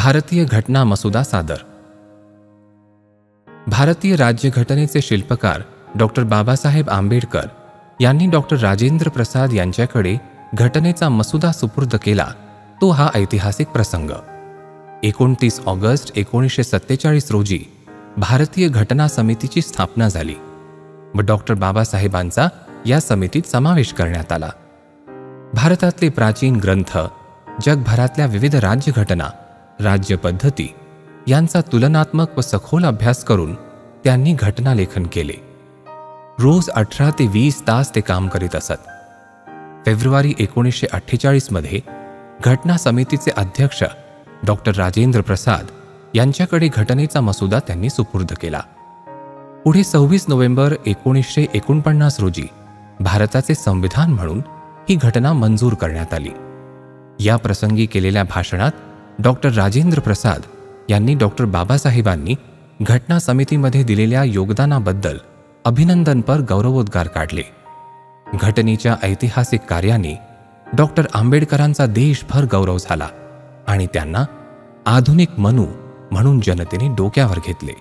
भारतीय घटना मसुदा सादर. भारतीय राज्यघटनेचे शिल्पकार डॉक्टर बाबासाहेब आंबेडकर यांनी डॉक्टर राजेंद्र प्रसाद यांच्याकडे घटनेचा मसुदा सुपूर्द केला. तो हा ऐतिहासिक प्रसंग. 29 ऑगस्ट 1947 रोजी भारतीय घटना समितीची स्थापना झाली व डॉक्टर बाबासाहेबांचा या समितीत समावेश करण्यात आला. भारतातले प्राचीन ग्रंथ, जगभरातल्या विविध राज्यघटना, राज्यपद्धती यांचा तुलनात्मक व सखोल अभ्यास करून त्यांनी घटनालेखन केले. रोज 18 ते 20 तास ते काम करीत असत. फेब्रुवारी 1948 मध्ये घटना समितीचे अध्यक्ष डॉक्टर राजेंद्र प्रसाद यांच्याकडे घटनेचा मसुदा त्यांनी सुपूर्द केला. पुढे 26 नोव्हेंबर 1949 रोजी भारताचे संविधान म्हणून ही घटना मंजूर करण्यात आली. या प्रसंगी केलेल्या भाषणात डॉक्टर राजेंद्र प्रसाद यांनी डॉक्टर बाबासाहेबांनी घटना समितीमध्ये दिलेल्या योगदानाबद्दल अभिनंदनपर गौरवोद्गार काढले. घटनेच्या ऐतिहासिक कार्याने डॉक्टर आंबेडकरांचा देशभर गौरव झाला आणि त्यांना आधुनिक मनू म्हणून जनतेने डोक्यावर घेतले.